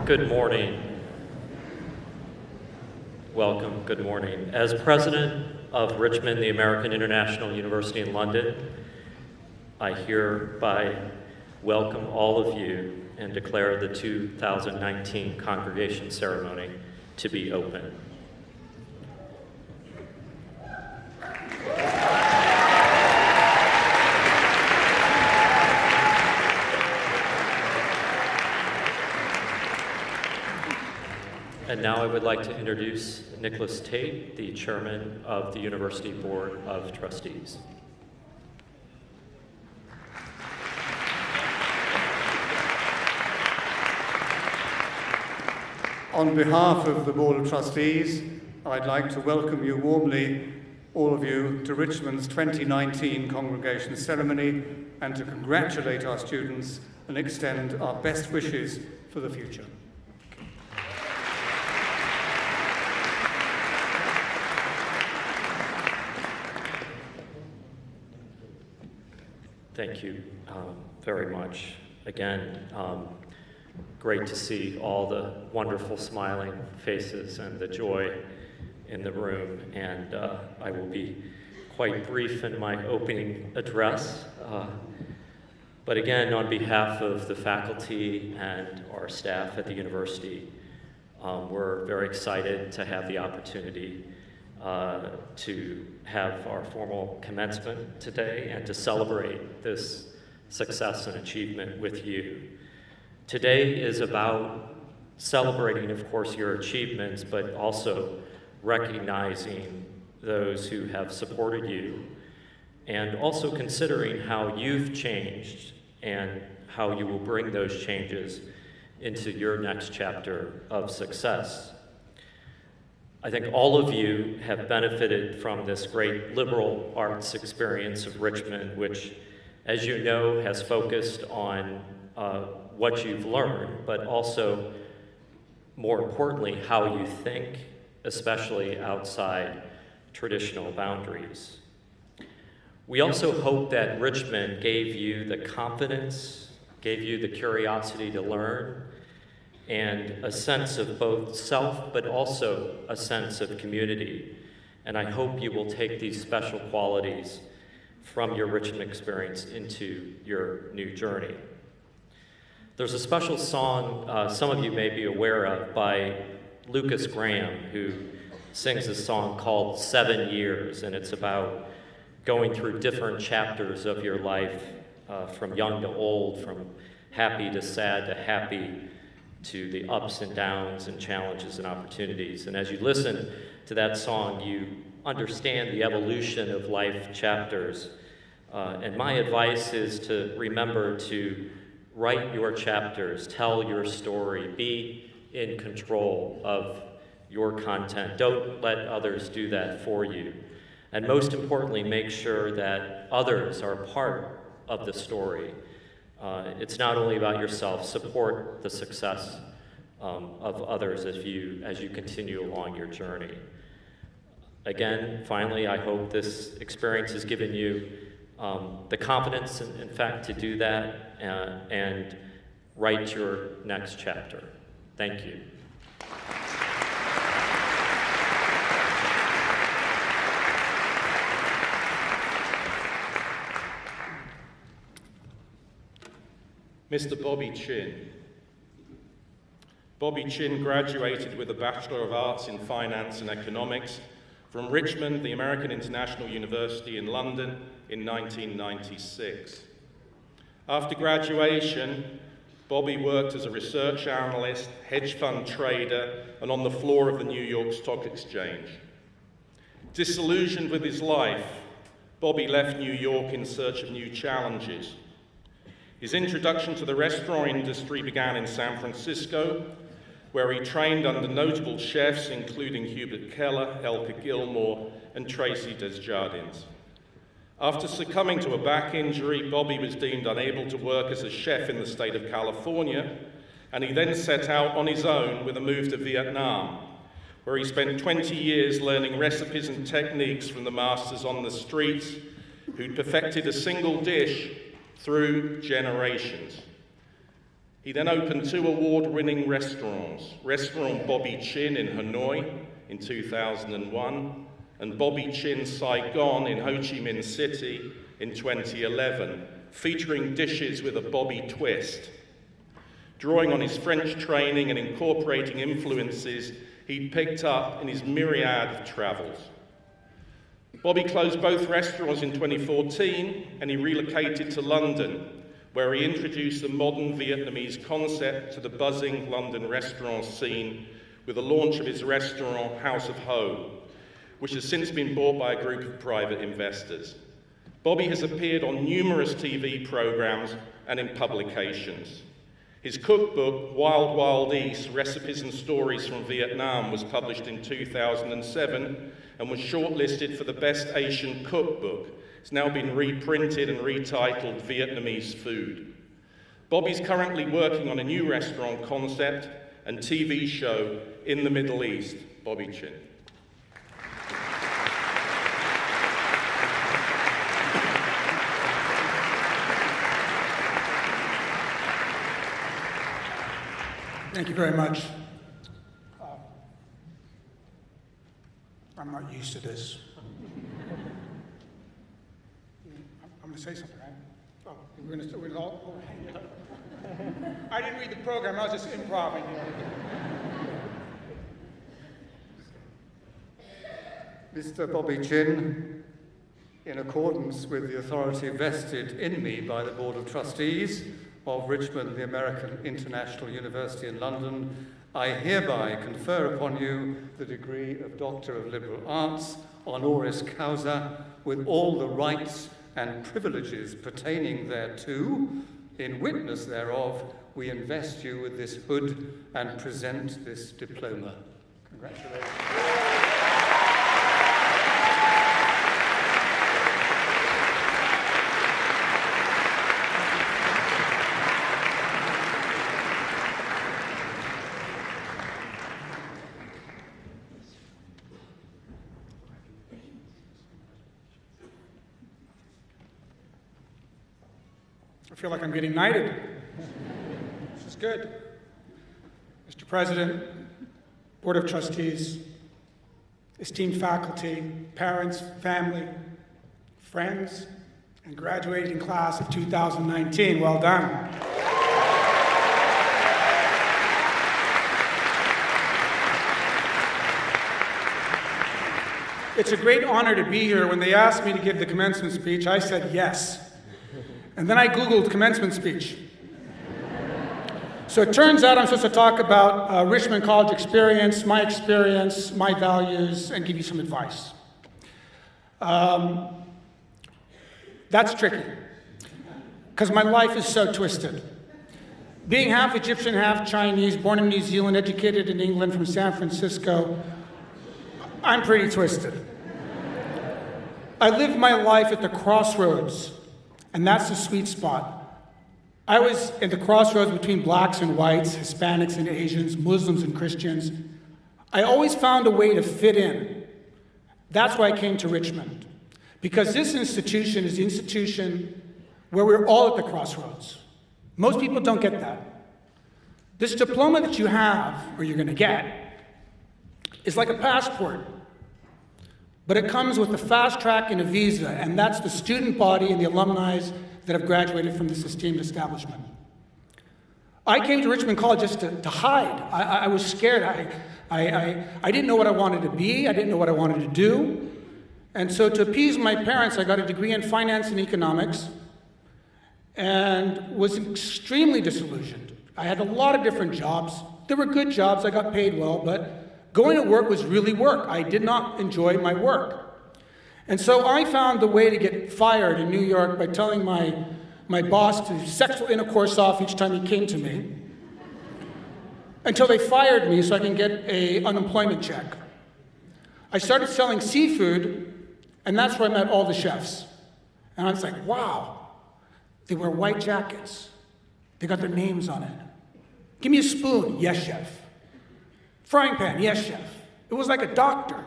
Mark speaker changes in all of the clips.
Speaker 1: Good morning. Welcome, good morning. As president of Richmond, the American International University in London, I hereby welcome all of you and declare the 2019 congregation ceremony to be open. And now I would like to introduce Nicholas Tate, the chairman of the University Board of Trustees.
Speaker 2: On behalf of the Board of Trustees, I'd like to welcome you warmly, all of you, to Richmond's 2019 congregation ceremony and to congratulate our students and extend our best wishes for the future.
Speaker 1: Thank you very much. Again, great to see all the wonderful smiling faces and the joy in the room. And I will be quite brief in my opening address. But again, on behalf of the faculty and our staff at the university, we're very excited to have the opportunity to have our formal commencement today and to celebrate this success and achievement with you. Today is about celebrating, of course, your achievements, but also recognizing those who have supported you and also considering how you've changed and how you will bring those changes into your next chapter of success. I think all of you have benefited from this great liberal arts experience of Richmond, which, as you know, has focused on what you've learned, but also, more importantly, how you think, especially outside traditional boundaries. We also hope that Richmond gave you the confidence, gave you the curiosity to learn, and a sense of both self, but also a sense of community. And I hope you will take these special qualities from your Richmond experience into your new journey. There's a special song some of you may be aware of by Lucas Graham, who sings a song called 7 Years, and it's about going through different chapters of your life, from young to old, from happy to sad to happy, to the ups and downs and challenges and opportunities. And as you listen to that song, you understand the evolution of life chapters. And my advice is to remember to write your chapters, tell your story, be in control of your content. Don't let others do that for you. And most importantly, make sure that others are part of the story. It's not only about yourself. Support the success of others as you continue along your journey. Again, finally, I hope this experience has given you the confidence, in fact, to do that and write your next chapter. Thank you.
Speaker 3: Mr. Bobby Chin. Bobby Chin graduated with a Bachelor of Arts in Finance and Economics from Richmond, the American International University in London in 1996. After graduation, Bobby worked as a research analyst, hedge fund trader, and on the floor of the New York Stock Exchange. Disillusioned with his life, Bobby left New York in search of new challenges. His introduction to the restaurant industry began in San Francisco, where he trained under notable chefs including Hubert Keller, Elka Gilmore, and Tracy Desjardins. After succumbing to a back injury, Bobby was deemed unable to work as a chef in the state of California, and he then set out on his own with a move to Vietnam, where he spent 20 years learning recipes and techniques from the masters on the streets who'd perfected a single dish through generations. He then opened 2 award-winning restaurants, Restaurant Bobby Chin in Hanoi in 2001 and Bobby Chin Saigon in Ho Chi Minh City in 2011, featuring dishes with a Bobby twist. Drawing on his French training and incorporating influences he'd picked up in his myriad of travels. Bobby closed both restaurants in 2014 and he relocated to London, where he introduced the modern Vietnamese concept to the buzzing London restaurant scene with the launch of his restaurant, House of Ho, which has since been bought by a group of private investors. Bobby has appeared on numerous TV programs and in publications. His cookbook, Wild Wild East, Recipes and Stories from Vietnam, was published in 2007 and was shortlisted for the Best Asian Cookbook. It's now been reprinted and retitled Vietnamese Food. Bobby's currently working on a new restaurant concept and TV show in the Middle East. Bobby Chin.
Speaker 4: Thank you very much. I'm not used to this. I'm going to say something, right? Oh, we're going to all. Oh. I didn't read the program. I was just improvising.
Speaker 2: Mr. Bobby Chin, in accordance with the authority vested in me by the Board of Trustees of Richmond, the American International University in London, I hereby confer upon you the degree of Doctor of Liberal Arts, honoris causa, with all the rights and privileges pertaining thereto. In witness thereof, we invest you with this hood and present this diploma. Congratulations.
Speaker 4: I feel like I'm getting knighted. This is good. Mr. President, Board of Trustees, esteemed faculty, parents, family, friends, and graduating class of 2019, well done. It's a great honor to be here. When they asked me to give the commencement speech, I said yes. And then I Googled commencement speech. So it turns out I'm supposed to talk about Richmond College experience, my values, and give you some advice. That's tricky, because my life is so twisted. Being half Egyptian, half Chinese, born in New Zealand, educated in England from San Francisco, I'm pretty twisted. I lived my life at the crossroads, and that's the sweet spot. I was at the crossroads between blacks and whites, Hispanics and Asians, Muslims and Christians. I always found a way to fit in. That's why I came to Richmond, because this institution is the institution where we're all at the crossroads. Most people don't get that. This diploma that you have, or you're going to get, is like a passport. But it comes with a fast track and a visa, and that's the student body and the alumni that have graduated from this esteemed establishment. I came to Richmond College just to hide. I was scared. I didn't know what I wanted to be. I didn't know what I wanted to do. And so to appease my parents, I got a degree in finance and economics and was extremely disillusioned. I had a lot of different jobs. They were good jobs. I got paid well, but going to work was really work. I did not enjoy my work. And so I found a way to get fired in New York by telling my boss to sexual intercourse off each time he came to me, until they fired me so I can get an unemployment check. I started selling seafood, and that's where I met all the chefs. And I was like, wow, they wear white jackets. They got their names on it. Give me a spoon. Yes, chef. Frying pan. Yes, chef. It was like a doctor.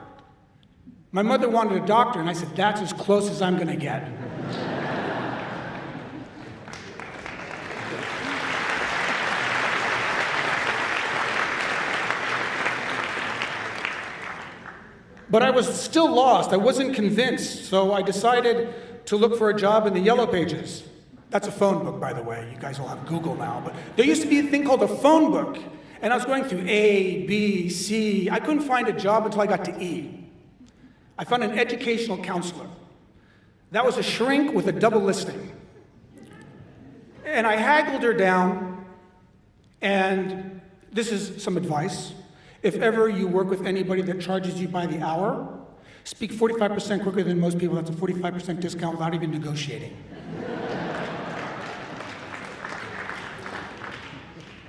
Speaker 4: My mother wanted a doctor, and I said, that's as close as I'm going to get. But I was still lost. I wasn't convinced. So I decided to look for a job in the Yellow Pages. That's a phone book, by the way. You guys all have Google now. But there used to be a thing called a phone book. And I was going through A, B, C. I couldn't find a job until I got to E. I found an educational counselor. That was a shrink with a double listing. And I haggled her down, and this is some advice. If ever you work with anybody that charges you by the hour, speak 45% quicker than most people. That's a 45% discount without even negotiating.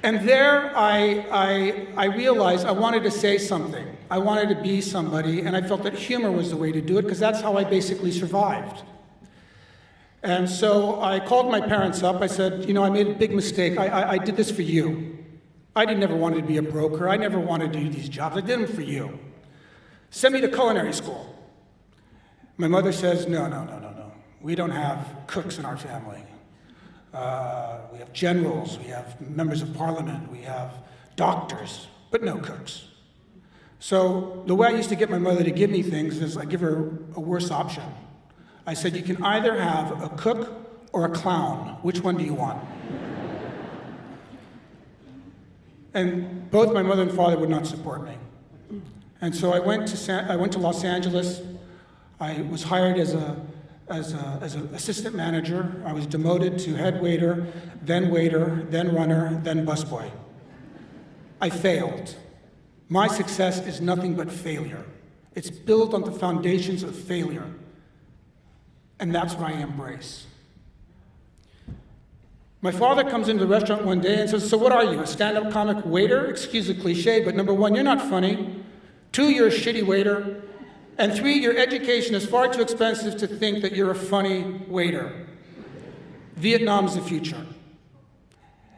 Speaker 4: And there I realized I wanted to say something. I wanted to be somebody, and I felt that humor was the way to do it, because that's how I basically survived. And so I called my parents up. I said, I made a big mistake. I did this for you. I never wanted to be a broker. I never wanted to do these jobs. I did them for you. Send me to culinary school. My mother says, no. We don't have cooks in our family. We have generals, we have members of parliament, we have doctors, but no cooks. So the way I used to get my mother to give me things is I give her a worse option. I said, you can either have a cook or a clown. Which one do you want? And both my mother and father would not support me. And so I went to Los Angeles. I was hired as an assistant manager. I was demoted to head waiter, then runner, then busboy. I failed. My success is nothing but failure. It's built on the foundations of failure. And that's what I embrace. My father comes into the restaurant one day and says, so what are you, a stand-up comic waiter? Excuse the cliche, but number one, you're not funny. 2, you're a shitty waiter. And 3, your education is far too expensive to think that you're a funny waiter. Vietnam's the future.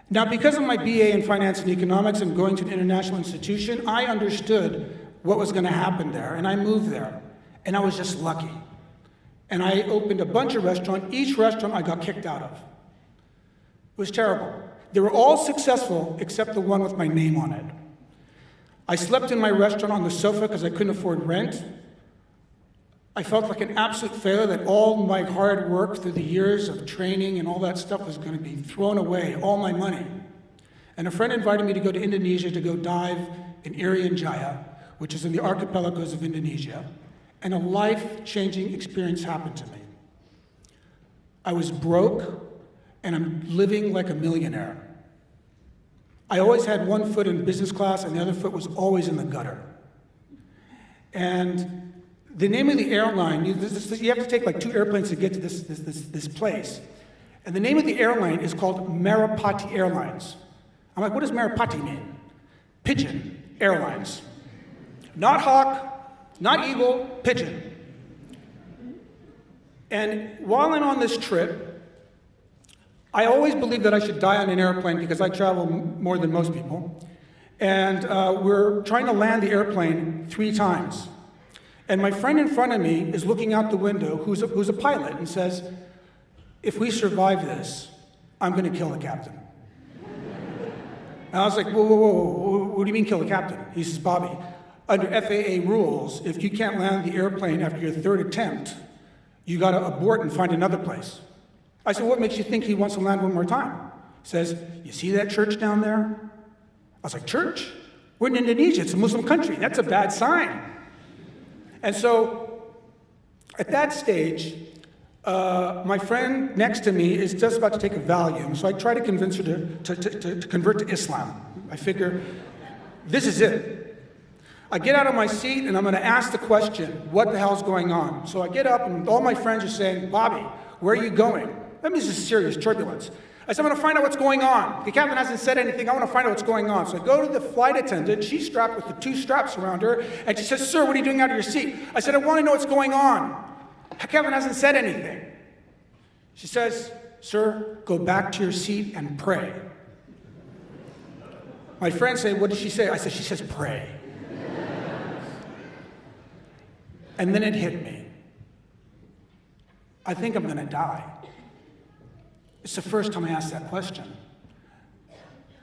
Speaker 4: Now, because of my BA in finance and economics and going to an international institution, I understood what was going to happen there, and I moved there. And I was just lucky. And I opened a bunch of restaurants. Each restaurant I got kicked out of. It was terrible. They were all successful except the one with my name on it. I slept in my restaurant on the sofa because I couldn't afford rent. I felt like an absolute failure, that all my hard work through the years of training and all that stuff was going to be thrown away, all my money. And a friend invited me to go to Indonesia to go dive in Irian Jaya, which is in the archipelagos of Indonesia. And a life-changing experience happened to me. I was broke, and I'm living like a millionaire. I always had one foot in business class, and the other foot was always in the gutter. And the name of the airline, you have to take like 2 airplanes to get to this place. And the name of the airline is called Maripati Airlines. I'm like, what does Maripati mean? Pigeon Airlines. Not hawk, not eagle, pigeon. And while I'm on this trip, I always believed that I should die on an airplane because I travel more than most people. And we're trying to land the airplane 3 times. And my friend in front of me is looking out the window, who's a pilot, and says, if we survive this, I'm going to kill the captain. And I was like, whoa, what do you mean kill the captain? He says, Bobby, under FAA rules, if you can't land the airplane after your 3rd attempt, you got to abort and find another place. I said, what makes you think he wants to land one more time? He says, you see that church down there? I was like, church? We're in Indonesia, it's a Muslim country. That's a bad sign. And so, at that stage, my friend next to me is just about to take a Valium, so I try to convince her to convert to Islam. I figure, this is it. I get out of my seat, and I'm going to ask the question, what the hell's going on? So I get up, and all my friends are saying, Bobby, where are you going? That means there's serious turbulence. I said, I'm going to find out what's going on. The captain hasn't said anything. I want to find out what's going on. So I go to the flight attendant. She's strapped with the 2 straps around her. And she says, sir, what are you doing out of your seat? I said, I want to know what's going on. The captain hasn't said anything. She says, sir, go back to your seat and pray. My friends say, what did she say? I said, she says, pray. And then it hit me. I think I'm going to die. It's the first time I asked that question.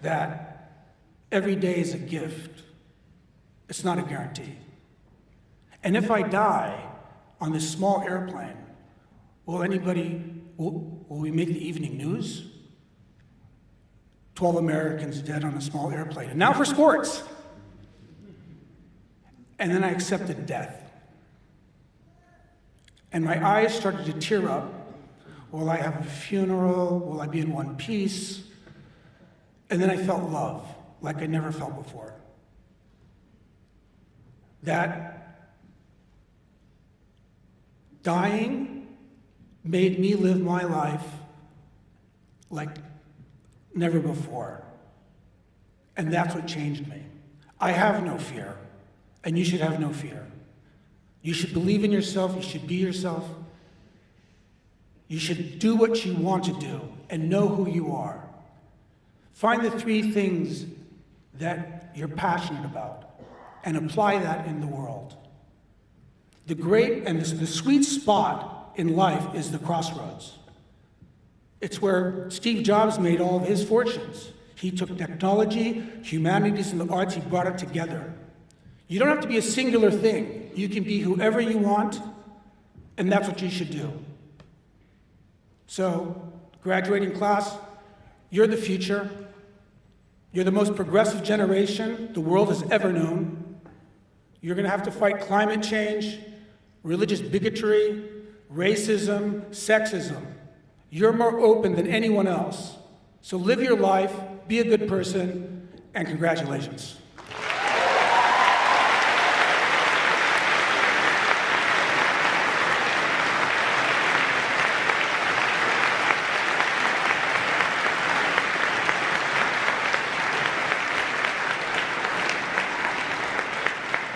Speaker 4: That every day is a gift. It's not a guarantee. And if I die on this small airplane, will we make the evening news? 12 Americans dead on a small airplane. And now for sports. And then I accepted death. And my eyes started to tear up. Will I have a funeral? Will I be in one piece? And then I felt love, like I never felt before. That dying made me live my life like never before. And that's what changed me. I have no fear, and you should have no fear. You should believe in yourself, you should be yourself. You should do what you want to do and know who you are. Find the 3 things that you're passionate about and apply that in the world. The great and the sweet spot in life is the crossroads. It's where Steve Jobs made all of his fortunes. He took technology, humanities, and the arts, he brought it together. You don't have to be a singular thing. You can be whoever you want, and that's what you should do. So, graduating class, you're the future. You're the most progressive generation the world has ever known. You're going to have to fight climate change, religious bigotry, racism, sexism. You're more open than anyone else. So live your life, be a good person, and congratulations.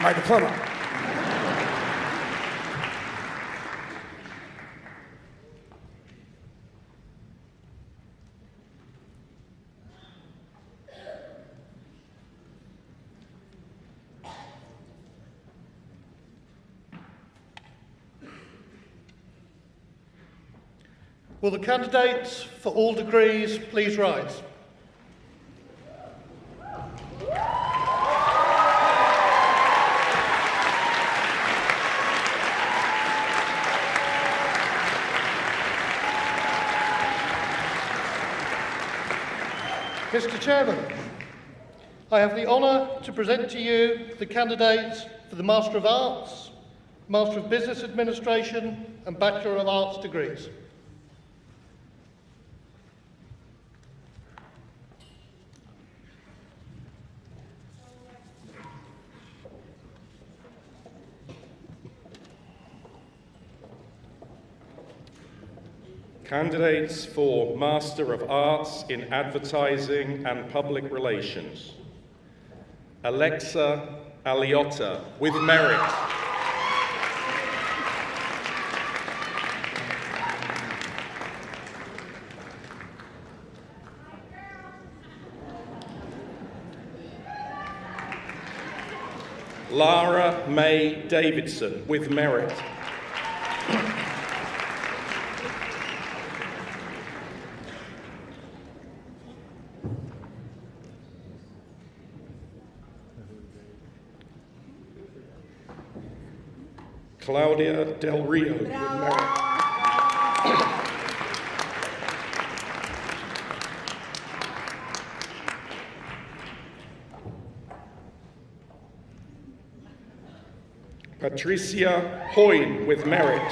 Speaker 4: My diploma.
Speaker 5: Will the candidates for all degrees please rise? Mr. Chairman, I have the honour to present to you the candidates for the Master of Arts, Master of Business Administration and Bachelor of Arts degrees.
Speaker 3: Candidates for Master of Arts in Advertising and Public Relations. Alexa Aliotta, with merit. Lara May Davidson, with merit. Claudia Del Rio, with merit. Patricia Hoyne, with merit.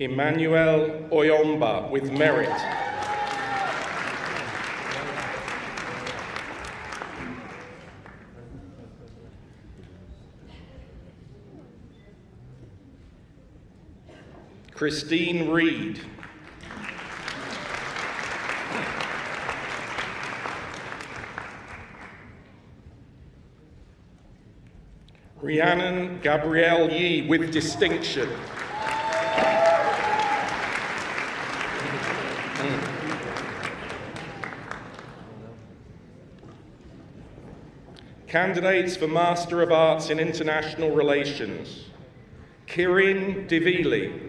Speaker 3: Emmanuel Oyomba, with merit. Christine Reed. Rhiannon Gabrielle Yee, with distinction. Candidates for Master of Arts in International Relations. Kirin Divili.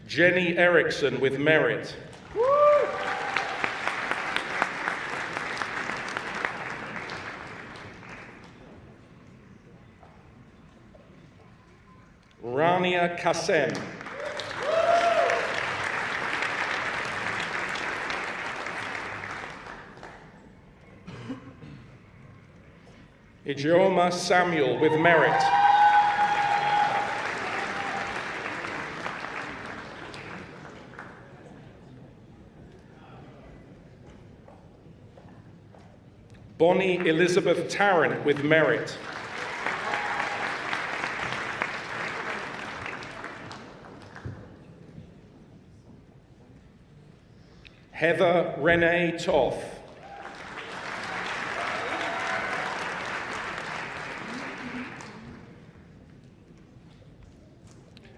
Speaker 3: Jenny Erickson with merit. Rania Kassem. Ijeoma Samuel with merit. Bonnie Elizabeth Tarrant with merit. Heather Renee Toth.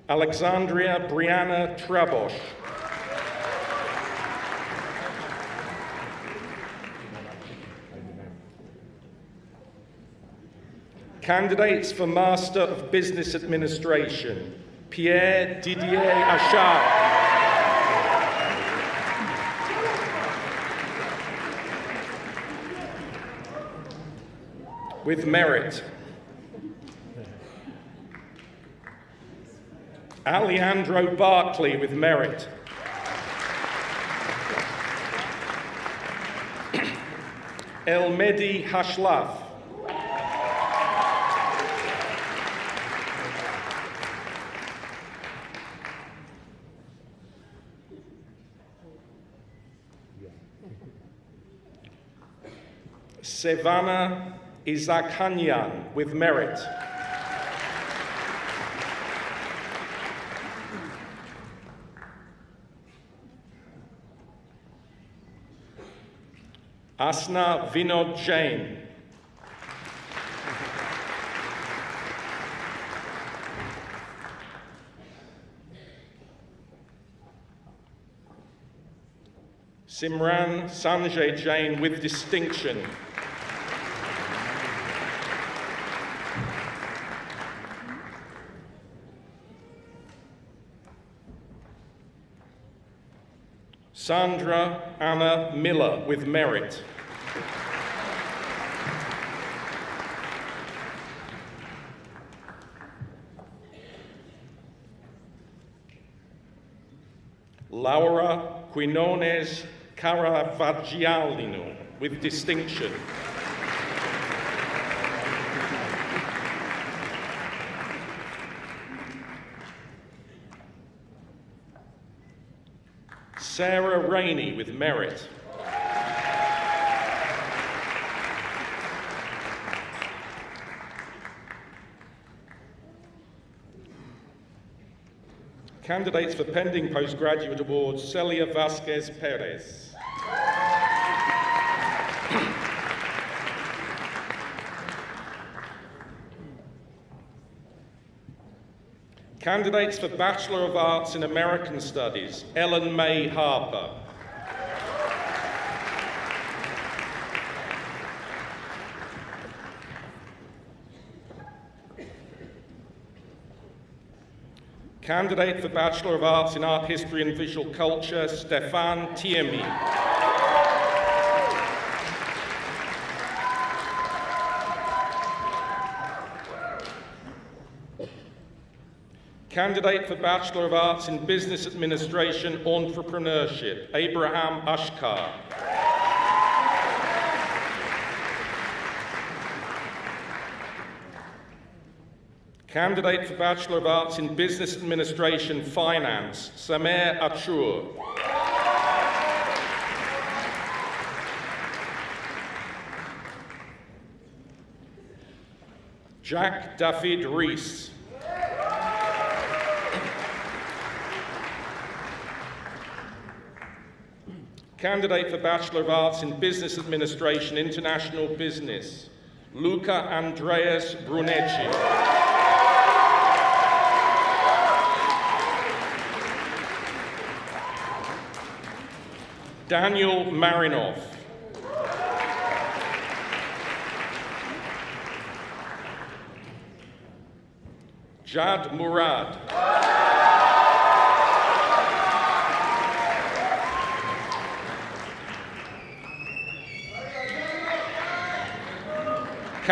Speaker 3: Alexandria Brianna Trabosh. Candidates for Master of Business Administration, Pierre Didier Achard. With merit. Alejandro Barkley with merit. Elmedi Hashlaf. Sevana Izakhanyan with merit. Asna Vinod Jain. Simran Sanjay Jain with distinction. Sandra Anna Miller with merit. Laura Quinones Caravaggio with distinction. Sarah Rainey with merit. Candidates for pending postgraduate awards, Celia Vasquez Perez. Candidates for Bachelor of Arts in American Studies, Ellen May Harper. Candidate for Bachelor of Arts in Art History and Visual Culture, Stefan Tiemi. Candidate for Bachelor of Arts in Business Administration, Entrepreneurship, Abraham Ashkar. Candidate for Bachelor of Arts in Business Administration, Finance, Samer Achur. Jack David Rees. Candidate for Bachelor of Arts in Business Administration, International Business, Luca Andreas Brunecci. Daniel Marinov. Jad Murad.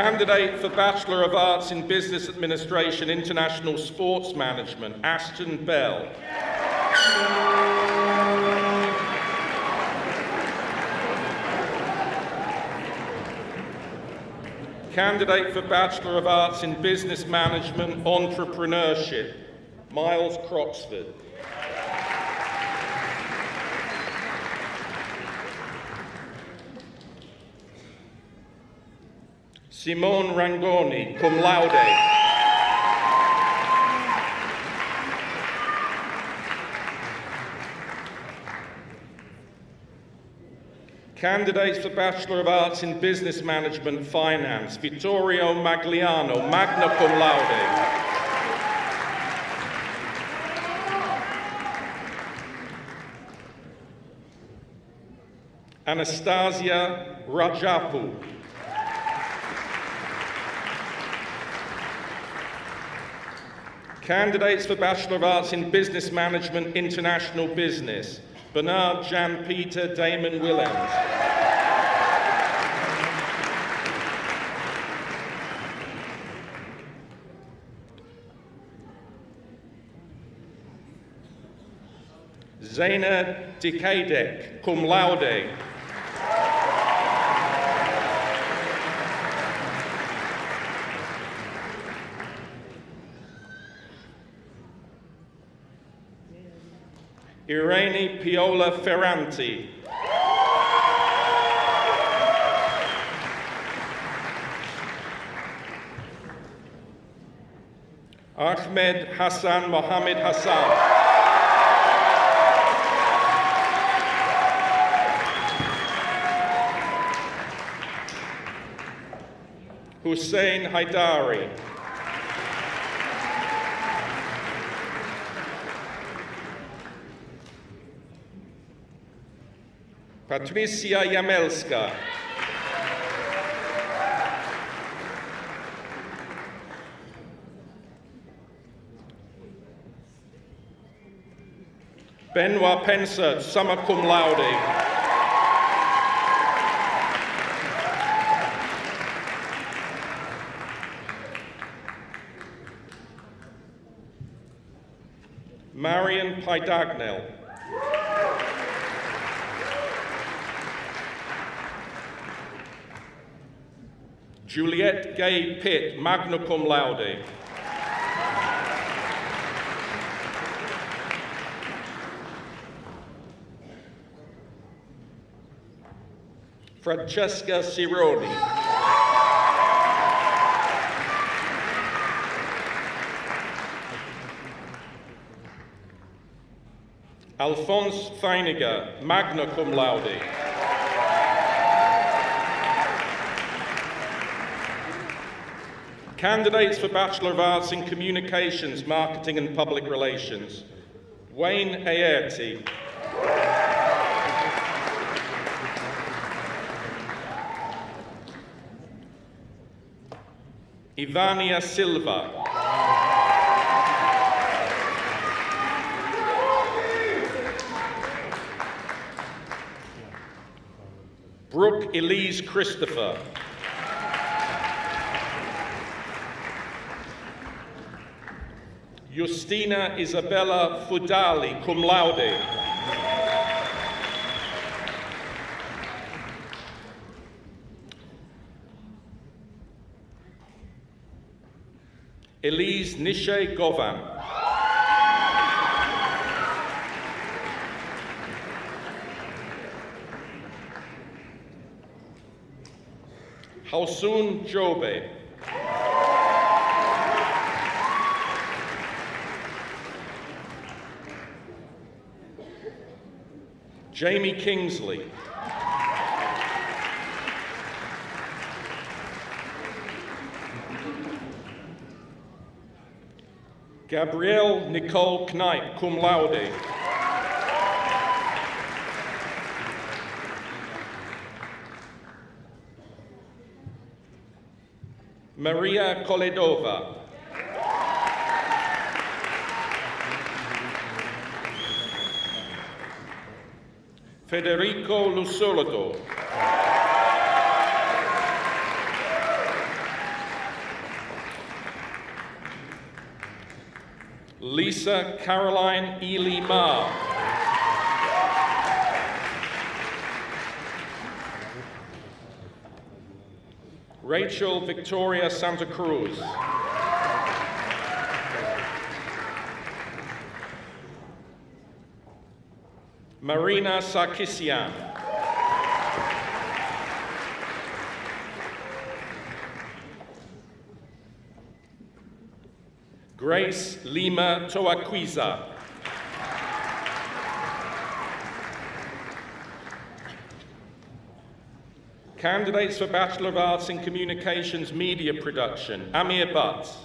Speaker 3: Candidate for Bachelor of Arts in Business Administration, International Sports Management, Ashton Bell. Candidate for Bachelor of Arts in Business Management, Entrepreneurship, Miles Croxford. Simone Rangoni, cum laude. Candidates for Bachelor of Arts in Business Management, Finance, Vittorio Magliano, magna cum laude. Anastasia Rajapu. Candidates for Bachelor of Arts in Business Management, International Business, Bernard Jan-Peter Damon Willems. Zaina Dikadek, cum laude. Irene Piola Ferranti. Ahmed Hassan Mohammed Hassan. Hussein Haidari. Patricia Jamelska. Benoit Pensert, summa cum laude. Marion Paidagnell. Juliette Gay Pitt, magna cum laude. Francesca Cironi. Alphonse Feiniger, magna cum laude. Candidates for Bachelor of Arts in Communications, Marketing and Public Relations, Wayne Aerti. Ivania Silva. Brooke Elise Christopher. Justina Isabella Fudali, cum laude. Elise Nishe Govan. Hausun Jobe. Jamie Kingsley. Gabrielle Nicole Knipe, cum laude. Maria Koledova. Federico Lusolodo. Lisa Caroline Ely Marr. Rachel Victoria Santa Cruz. Marina Sarkisian. Grace Lima Toaquiza. Candidates for Bachelor of Arts in Communications Media Production, Amir Butt.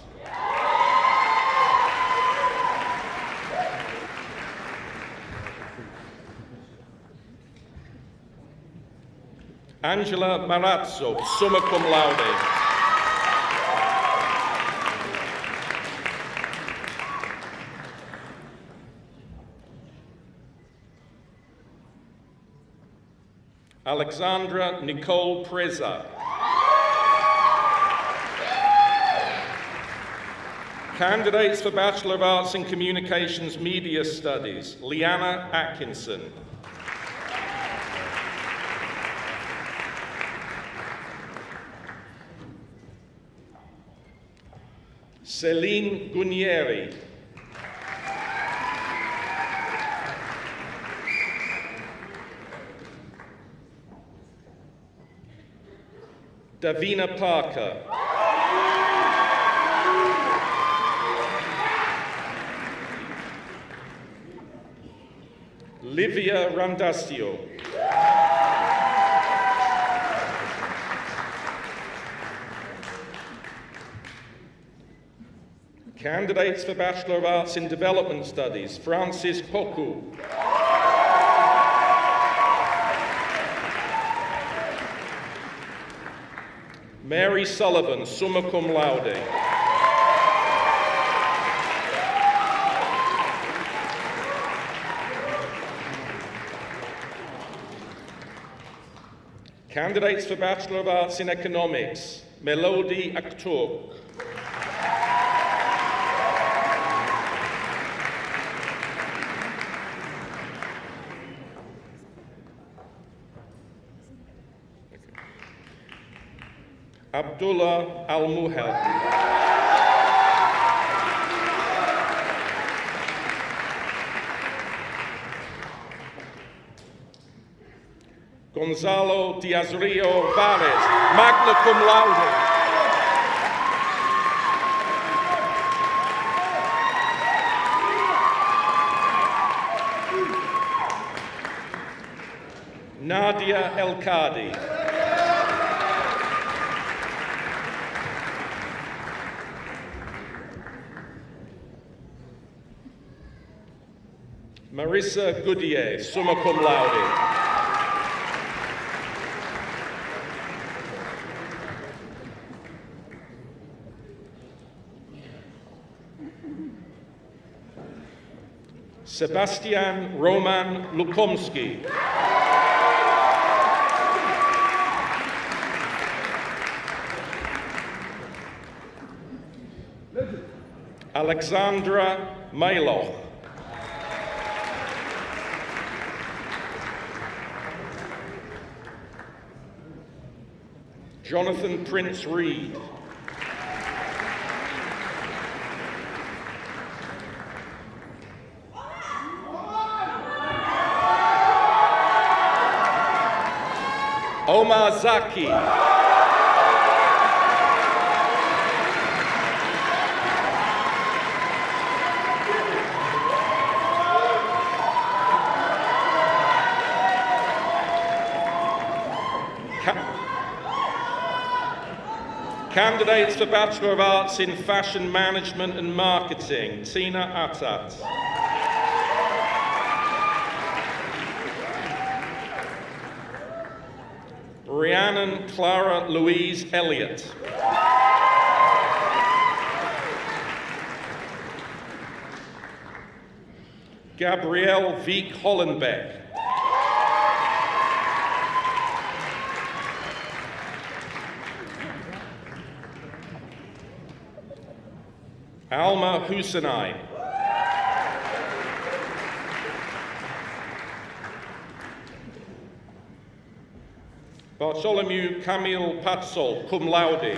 Speaker 3: Angela Marazzo, summa cum laude. Alexandra Nicole Preza. Candidates for Bachelor of Arts in Communications Media Studies, Leanna Atkinson. Celine Gunieri. Davina Parker. Livia Randasio. Candidates for Bachelor of Arts in Development Studies, Francis Poku. Mary Sullivan, summa cum laude. Candidates for Bachelor of Arts in Economics, Melody Akturk. Abdullah Al-Muhel. Gonzalo Diaz-Rio Vares, magna cum laude. Nadia El-Kadi. Marissa Goodyear, summa cum laude. Sebastian Roman Lukomski. Alexandra Mailoch. Jonathan Prince Reed. Omar Zaki. Candidates for Bachelor of Arts in Fashion Management and Marketing, Tina Attat. Rhiannon Clara Louise Elliott. Gabrielle Viek Hollenbeck. Alma Husseini. Bartholomew Camille Patzol, cum laude.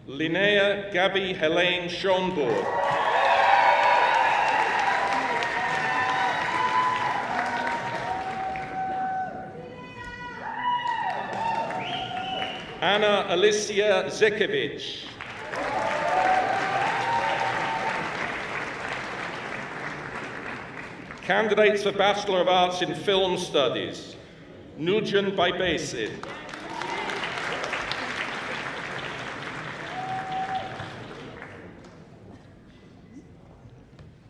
Speaker 3: Linnea Gabby Helene Schonborg. Anna Alicia Zekevich. Candidates for Bachelor of Arts in Film Studies, Nujan Baibesid.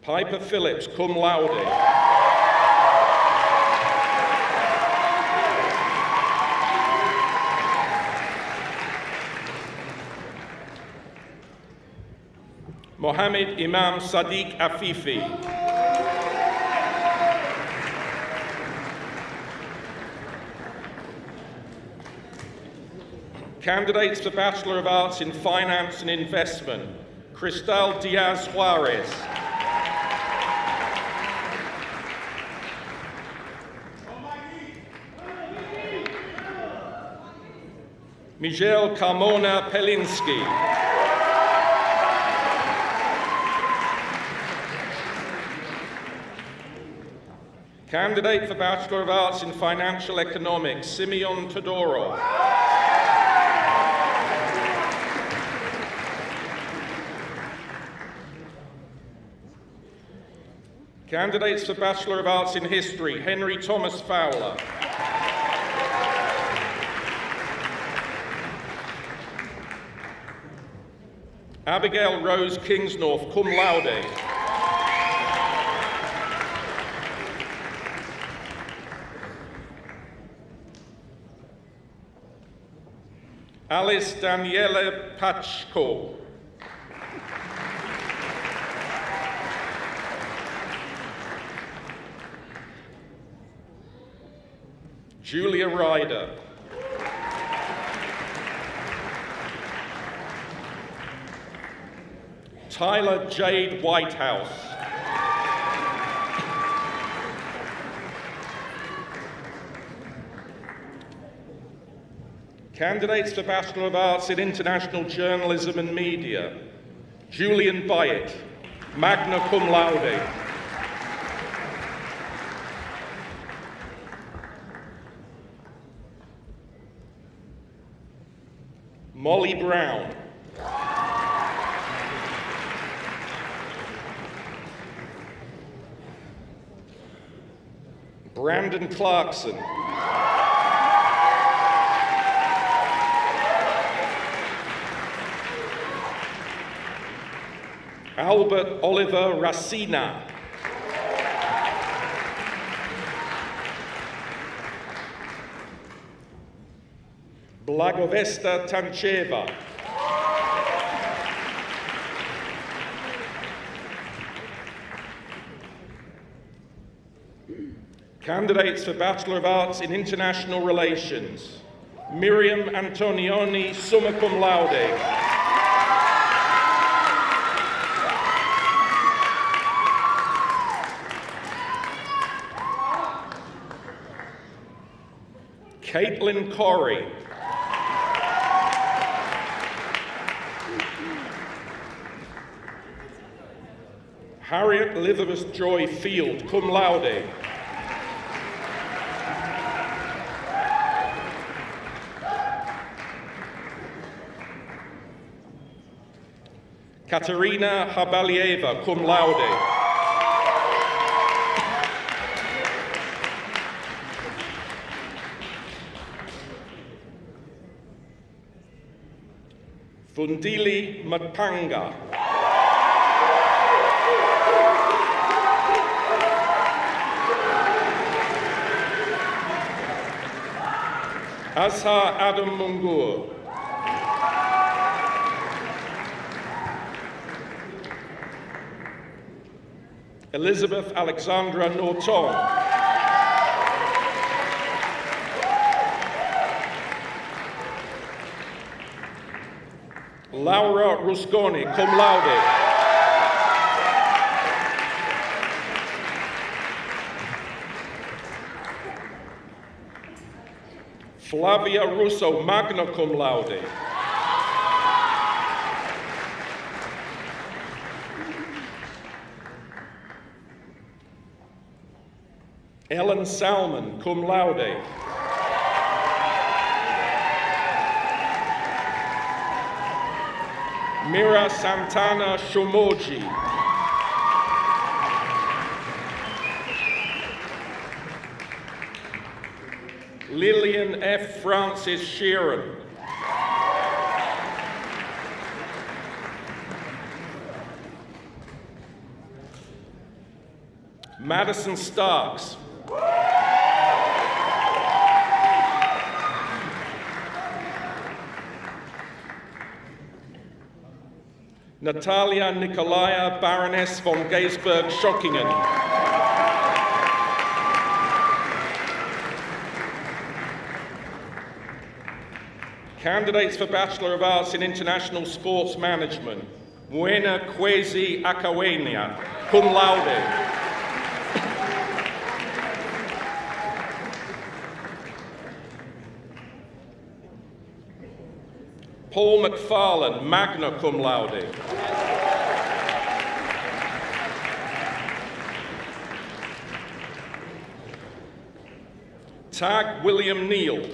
Speaker 3: Piper Phillips, cum laude. Mohammed Imam Sadiq Afifi. Candidates for Bachelor of Arts in Finance and Investment, Cristal Diaz Juarez. Miguel Carmona Pelinski. Candidate for Bachelor of Arts in Financial Economics, Simeon Todorov. Candidates for Bachelor of Arts in History, Henry Thomas Fowler. Abigail Rose Kingsnorth, cum laude. Alice Daniela Pachko. Julia Ryder. Tyler Jade Whitehouse. Candidates for Bachelor of Arts in International Journalism and Media, Julian Byatt, magna cum laude. Molly Brown. Brandon Clarkson. Albert Oliver Racina. Blagovesta Tancheva. Candidates for Bachelor of Arts in International Relations, Miriam Antonioni, summa cum laude. Caitlin Corey. Harriet Elizabeth Joy Field, cum laude. Katerina Habalieva, cum laude. Fundili Matpanga. Azhar Adam Mungur. Elizabeth Alexandra Norton. Laura Rusconi, cum laude. Flavia Russo, magna cum laude. Ellen Salmon, cum laude. Mira Santana Shomoji. Lillian F. Francis Sheeran. Madison Starks. Natalia Nikolaya Baroness von Gaisberg-Schockingen. Candidates for Bachelor of Arts in International Sports Management. Muena Kwesi Akawenia, cum laude. Paul McFarlane, magna cum laude. Tag William Neal.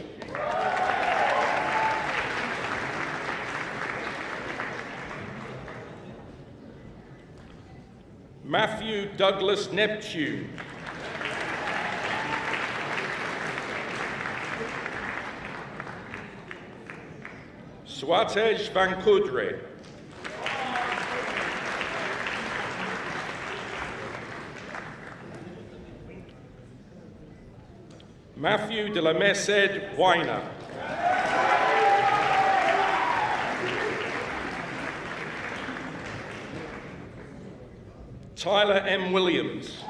Speaker 3: Matthew Douglas Neptune. Swatej Vankudre. Matthew de la Merced Weiner. Tyler M. Williams.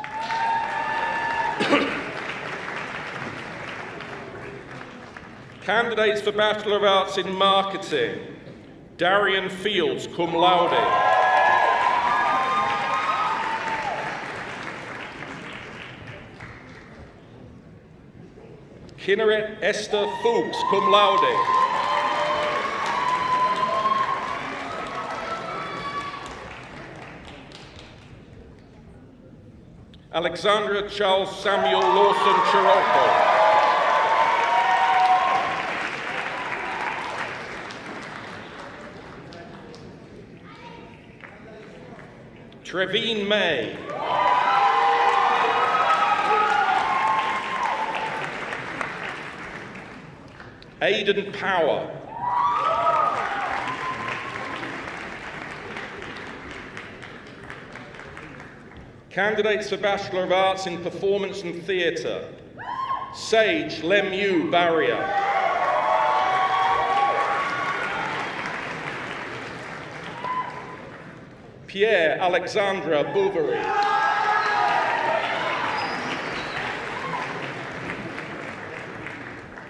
Speaker 3: Candidates for Bachelor of Arts in Marketing. Darian Fields, cum laude. Kinneret Esther Fuchs, cum laude. Alexandra Charles Samuel Lawson Chirocco. Trevine May. Aidan Power. Candidates for Bachelor of Arts in Performance and Theatre. Sage Lemieux Barrier. Pierre Alexandra Bouverie.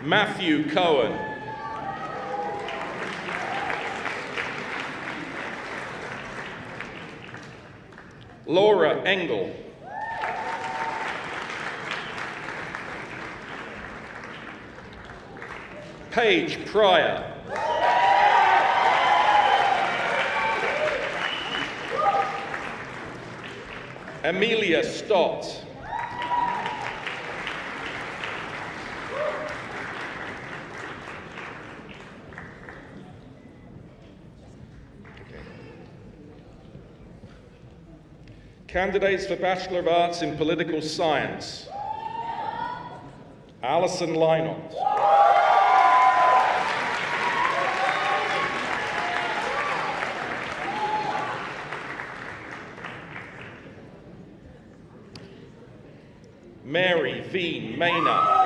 Speaker 3: Matthew Cohen. Laura Engel. Paige Pryor. Amelia Stott. Candidates for Bachelor of Arts in Political Science. Alison Lynott. Mary Veen Maynard.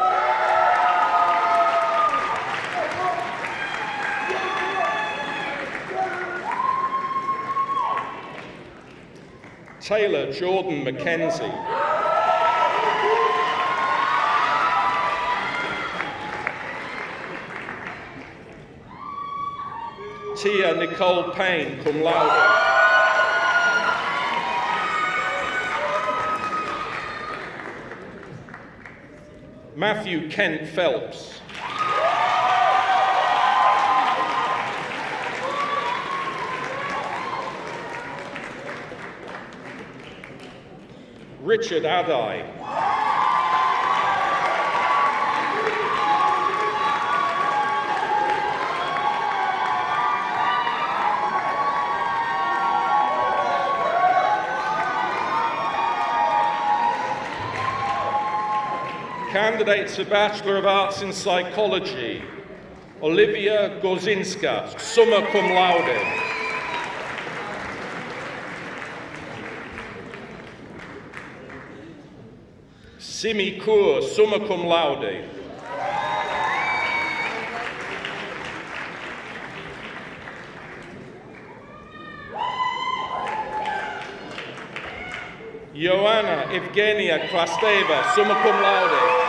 Speaker 3: Taylor Jordan Mackenzie. Tia Nicole Payne, cum laude. Matthew Kent Phelps. Richard Adai. Candidates for Bachelor of Arts in Psychology, Olivia Gorzinska, summa cum laude. Simi Kaur, summa cum laude. Ioana Evgenia Krasteva, summa cum laude.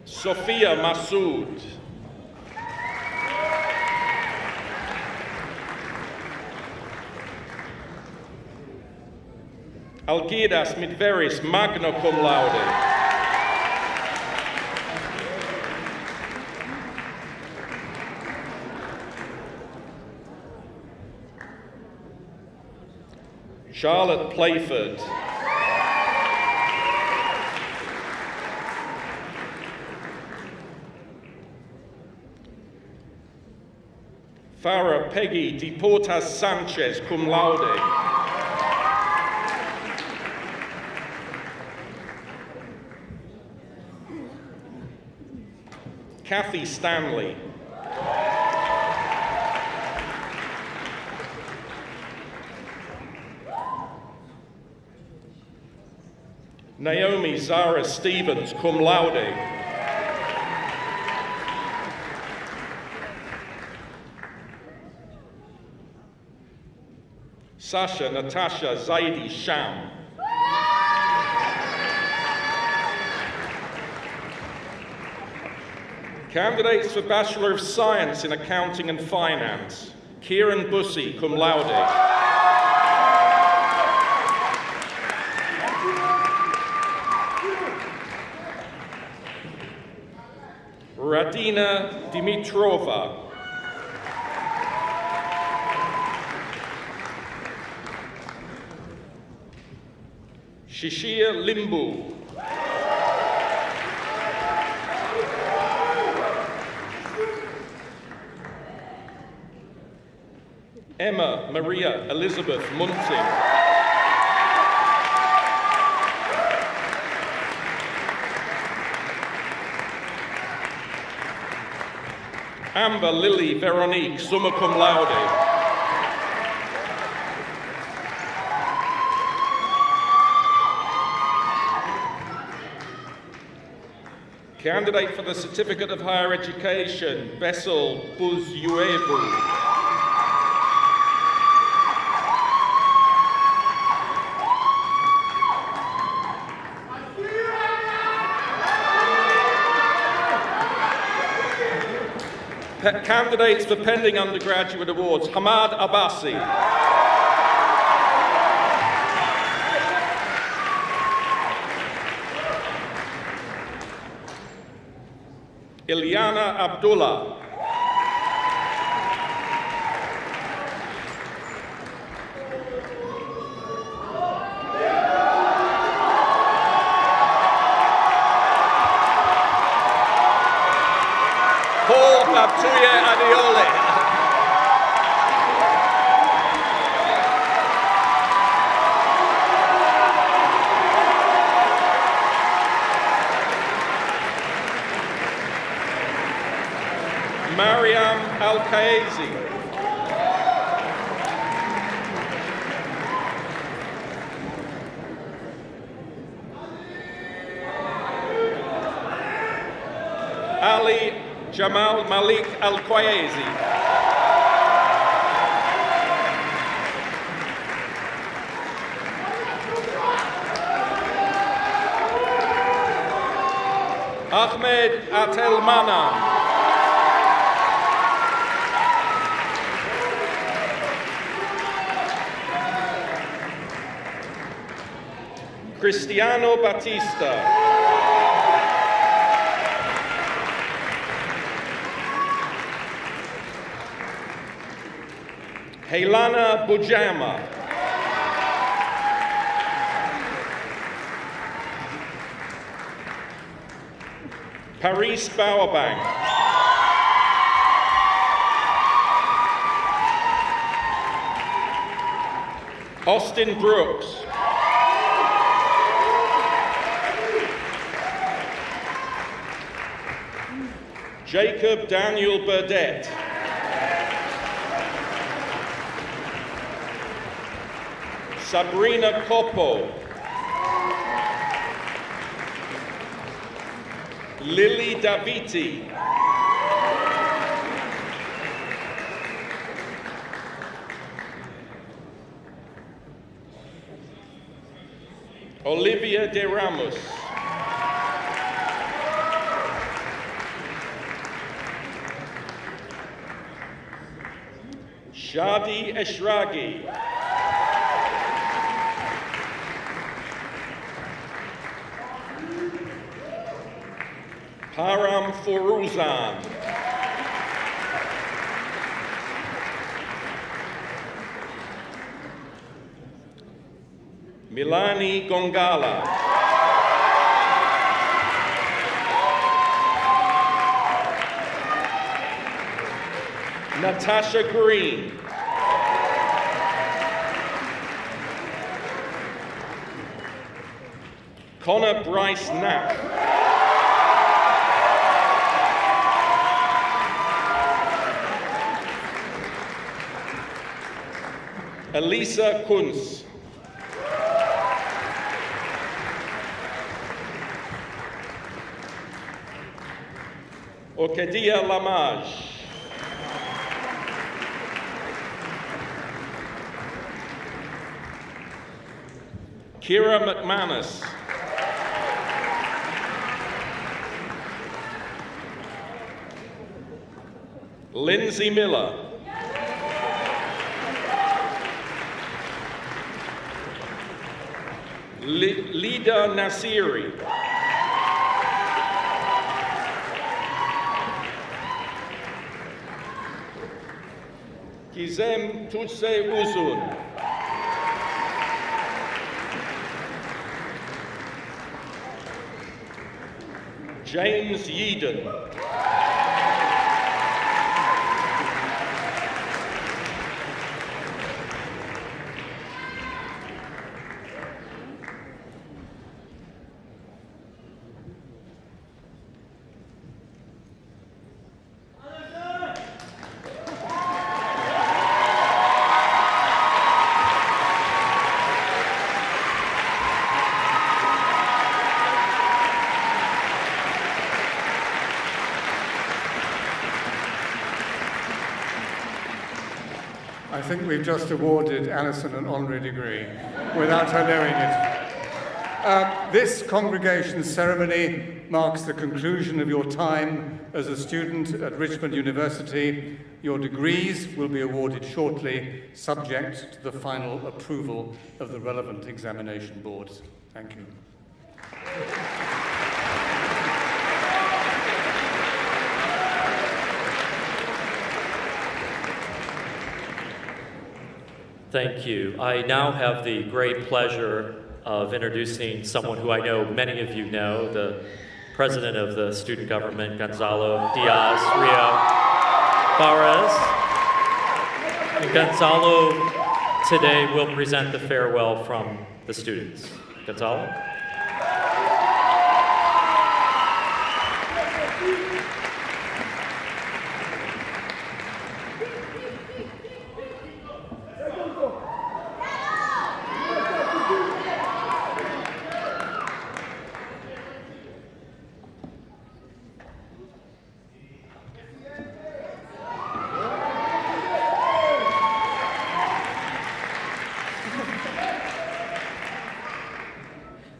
Speaker 3: Sophia Masood. Algirdas Midveris, magna cum laude. Charlotte Playford. Farah Peggy Deportas Sanchez, cum laude. Kathy Stanley. Naomi Zara Stevens, cum laude. Sasha Natasha Zaidi Sham. Candidates for Bachelor of Science in Accounting and Finance, Kieran Bussey, cum laude. Radina Dimitrova. Shishir Limbu. Emma Maria Elizabeth Munting. Amber Lily Veronique, summa cum laude. Candidate for the Certificate of Higher Education, Bessel Buzuevu. Candidates for pending undergraduate awards, Hamad Abbasi. Ilyana Abdullah. Paul Baptuye Adiole. Mariam Al-Khaezi. Ali Jamal Malik Al-Quaezi. Ahmed Atel Manan. Cristiano Batista. Helena Bujama. Paris Bauerbank. Austin Brooks. Jacob Daniel Burdett. Sabrina Coppo. Lily Daviti. Olivia De Ramos. Shadi Eshragi. Param Furuzan. Milani Gongala. Natasha Green. Connor Bryce Knapp. Elisa Kunz. Orquídea Lamage. Kira McManus. Lindsay Miller. Lida Nasiri. Kizem Tutse Uzun. James Yeadon.
Speaker 2: I think we've just awarded Alison an honorary degree without her knowing it. This congregation ceremony marks the conclusion of your time as a student at Richmond University. Your degrees will be awarded shortly, subject to the final approval of the relevant examination boards. Thank you.
Speaker 1: Thank you. I now have the great pleasure of introducing someone who I know many of you know, the president of the student government, Gonzalo Diaz Rio Barres. And Gonzalo today will present the farewell from the students. Gonzalo?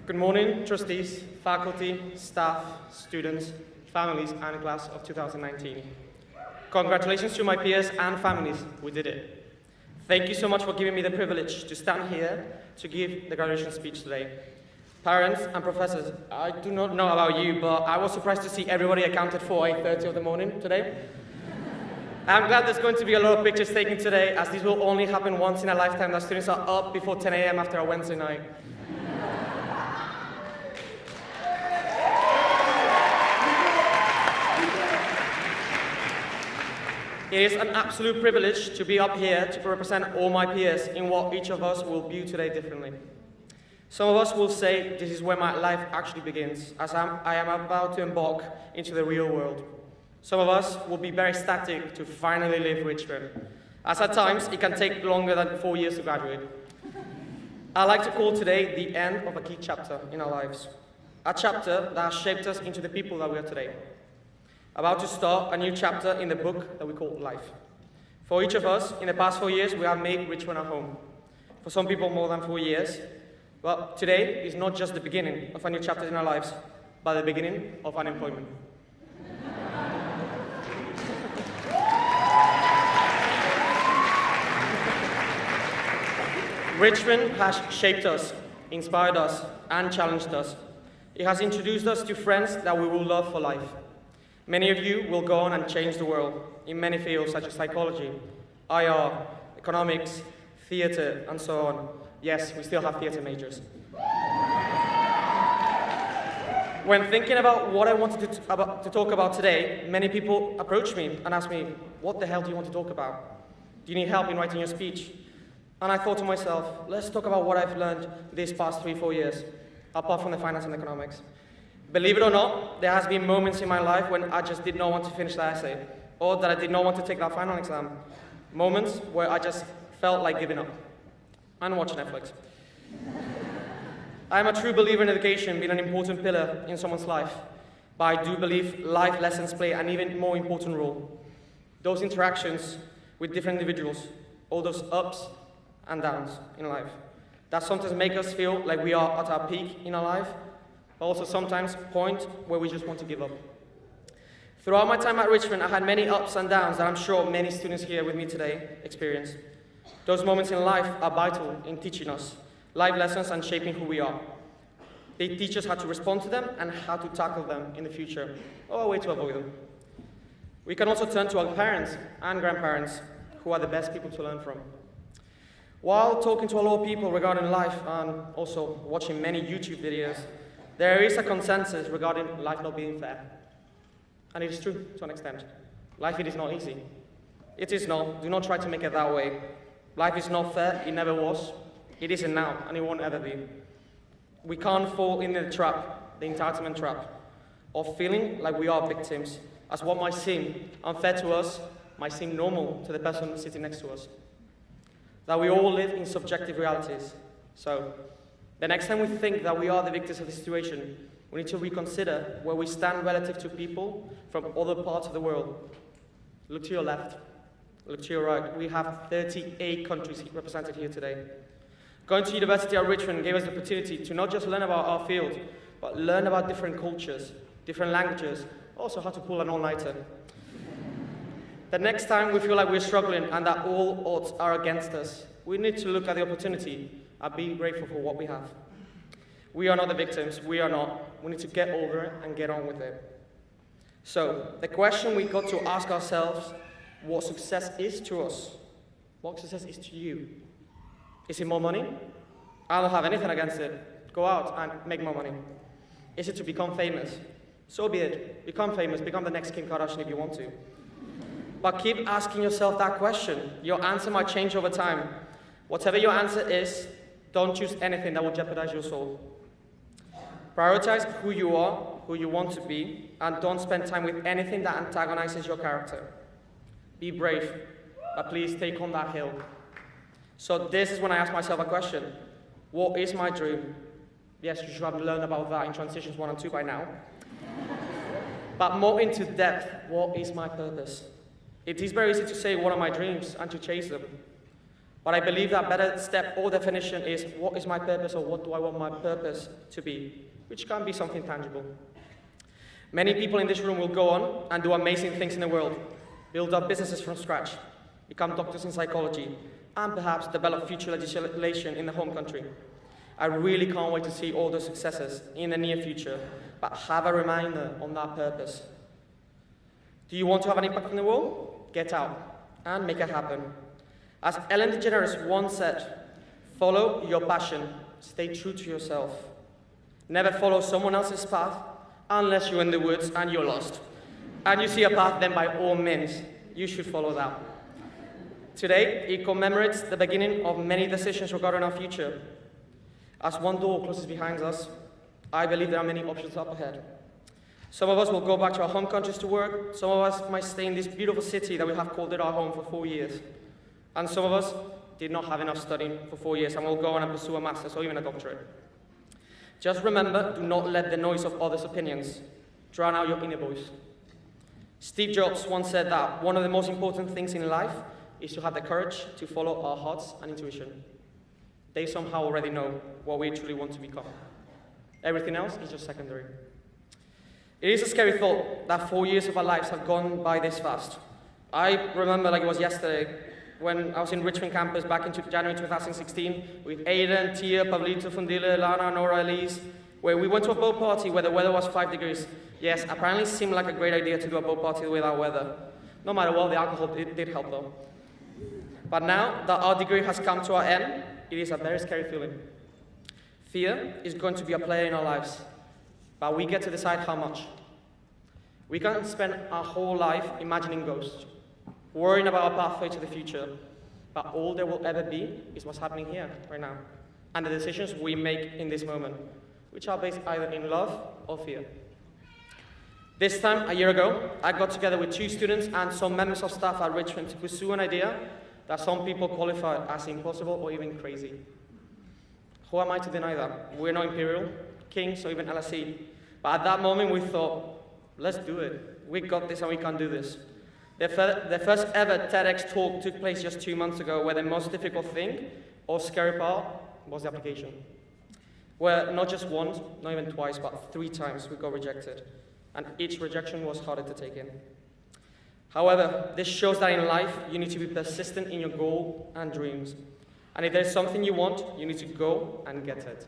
Speaker 6: Good morning, trustees, faculty, staff, students, families, and class of 2019. Congratulations to my peers and families, we did it. Thank you so much for giving me the privilege to stand here to give the graduation speech today. Parents and professors, I do not know about you, but I was surprised to see everybody accounted for 8:30 of the morning today. I'm glad there's going to be a lot of pictures taken today, as this will only happen once in a lifetime that students are up before 10 a.m. after a Wednesday night. It is an absolute privilege to be up here to represent all my peers in what each of us will view today differently. Some of us will say this is where my life actually begins, as I am about to embark into the real world. Some of us will be very ecstatic to finally leave Richmond, as at times it can take longer than 4 years to graduate. I like to call today the end of a key chapter in our lives, a chapter that has shaped us into the people that we are today. About to start a new chapter in the book that we call life. For each of us, in the past 4 years, we have made Richmond a home. For some people, more than 4 years. Well, today is not just the beginning of a new chapter in our lives, but the beginning of unemployment. Richmond has shaped us, inspired us, and challenged us. It has introduced us to friends that we will love for life. Many of you will go on and change the world in many fields such as psychology, IR, economics, theatre, and so on. Yes, we still have theatre majors. When thinking about what I wanted to talk about today, many people approach me and ask me, what the hell do you want to talk about? Do you need help in writing your speech? And I thought to myself, let's talk about what I've learned these past 3-4 years, apart from the finance and economics. Believe it or not, there has been moments in my life when I just did not want to finish the essay, or that I did not want to take that final exam. Moments where I just felt like giving up and watching Netflix. I am a true believer in education being an important pillar in someone's life, but I do believe life lessons play an even more important role. Those interactions with different individuals, all those ups and downs in life, that sometimes make us feel like we are at our peak in our life, but also sometimes point where we just want to give up. Throughout my time at Richmond, I had many ups and downs that I'm sure many students here with me today experience. Those moments in life are vital in teaching us life lessons and shaping who we are. They teach us how to respond to them and how to tackle them in the future, or a way to avoid them. We can also turn to our parents and grandparents, who are the best people to learn from. While talking to a lot of people regarding life and also watching many YouTube videos, there is a consensus regarding life not being fair. And it is true to an extent. Life, it is not easy. It is not. Do not try to make it that way. Life is not fair. It never was. It isn't now, and it won't ever be. We can't fall in the trap, the entitlement trap, of feeling like we are victims, as what might seem unfair to us might seem normal to the person sitting next to us. That we all live in subjective realities. So, the next time we think that we are the victims of the situation, we need to reconsider where we stand relative to people from other parts of the world. Look to your left. Look to your right. We have 38 countries represented here today. Going to university at Richmond gave us the opportunity to not just learn about our field, but learn about different cultures, different languages, also how to pull an all-nighter. The next time we feel like we're struggling and that all odds are against us, we need to look at the opportunity and be grateful for what we have. We are not the victims, we are not. We need to get over it and get on with it. So, the question we got to ask ourselves, what success is to us? What success is to you? Is it more money? I don't have anything against it. Go out and make more money. Is it to become famous? So be it. Become famous, become the next Kim Kardashian if you want to. But keep asking yourself that question. Your answer might change over time. Whatever your answer is, don't choose anything that will jeopardize your soul. Prioritize who you are, who you want to be, and don't spend time with anything that antagonizes your character. Be brave, but please take on that hill. So this is when I ask myself a question. What is my dream? Yes, you should have learned about that in Transitions 1 and 2 by now. But more into depth, what is my purpose? It is very easy to say, what are my dreams, and to chase them. But I believe that better step or definition is, what is my purpose, or what do I want my purpose to be? Which can be something tangible. Many people in this room will go on and do amazing things in the world, build up businesses from scratch, become doctors in psychology, and perhaps develop future legislation in the home country. I really can't wait to see all those successes in the near future, but have a reminder on that purpose. Do you want to have an impact in the world? get out, and make it happen. As Ellen DeGeneres once said, follow your passion, stay true to yourself. Never follow someone else's path unless you're in the woods and you're lost. And you see a path, then by all means, you should follow that. Today, it commemorates the beginning of many decisions regarding our future. As one door closes behind us, I believe there are many options up ahead. Some of us will go back to our home countries to work. Some of us might stay in this beautiful city that we have called it our home for 4 years. And some of us did not have enough studying for 4 years and will go on and pursue a master's or even a doctorate. Just remember, do not let the noise of others' opinions drown out your inner voice. Steve Jobs once said that one of the most important things in life is to have the courage to follow our hearts and intuition. They somehow already know what we truly want to become. Everything else is just secondary. It is a scary thought that 4 years of our lives have gone by this fast. I remember like it was yesterday when I was in Richmond campus back in January 2016 with Aiden, Tia, Pablito, Fundile, Lana, Nora, Elise, where we went to a boat party where the weather was 5 degrees. Yes, apparently it seemed like a great idea to do a boat party without weather. No matter what, the alcohol did help though. But now that our degree has come to our end, it is a very scary feeling. Fear is going to be a player in our lives, but we get to decide how much. We can spend our whole life imagining ghosts, worrying about our pathway to the future, but all there will ever be is what's happening here, right now, and the decisions we make in this moment, which are based either in love or fear. This time, a year ago, I got together with 2 students and some members of staff at Richmond to pursue an idea that some people qualify as impossible or even crazy. Who am I to deny that? We're not Imperial, Kings, or even LSE. But at that moment, we thought, let's do it. We got this and we can do this. The first ever TEDx talk took place just 2 months ago, where the most difficult thing, or scary part, was the application. Where not just once, not even twice, but 3 times we got rejected. And each rejection was harder to take in. However, this shows that in life, you need to be persistent in your goal and dreams. And if there's something you want, you need to go and get it.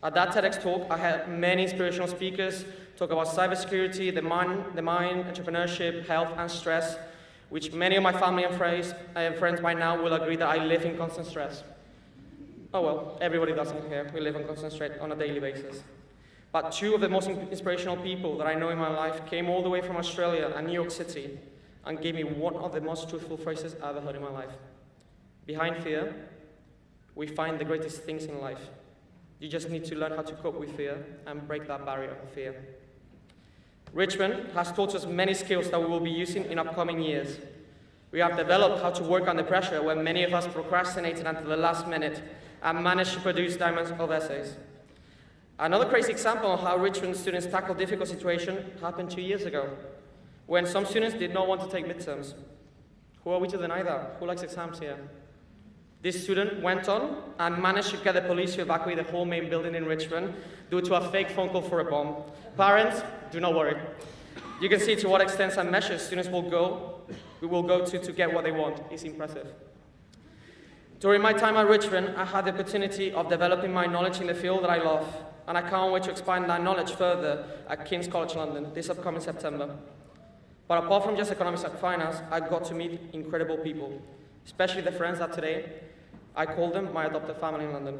Speaker 6: At that TEDx talk, I had many inspirational speakers talk about cybersecurity, the mind, entrepreneurship, health, and stress, which many of my family and friends by now will agree that I live in constant stress. Oh well, everybody does it here. We live in constant stress on a daily basis. But 2 of the most inspirational people that I know in my life came all the way from Australia and New York City and gave me one of the most truthful phrases I ever heard in my life. Behind fear, we find the greatest things in life. You just need to learn how to cope with fear and break that barrier of fear. Richmond has taught us many skills that we will be using in upcoming years. We have developed how to work under pressure when many of us procrastinated until the last minute and managed to produce diamonds of essays. Another crazy example of how Richmond students tackle difficult situations happened 2 years ago, when some students did not want to take midterms. Who are we to deny that? Who likes exams here? This student went on and managed to get the police to evacuate the whole main building in Richmond due to a fake phone call for a bomb. Parents, do not worry. You can see to what extent and measures students will go to get what they want. It's impressive. During my time at Richmond, I had the opportunity of developing my knowledge in the field that I love, and I can't wait to expand that knowledge further at King's College London this upcoming September. But apart from just economics and finance, I got to meet incredible people, especially the friends that today I call them my adopted family in London.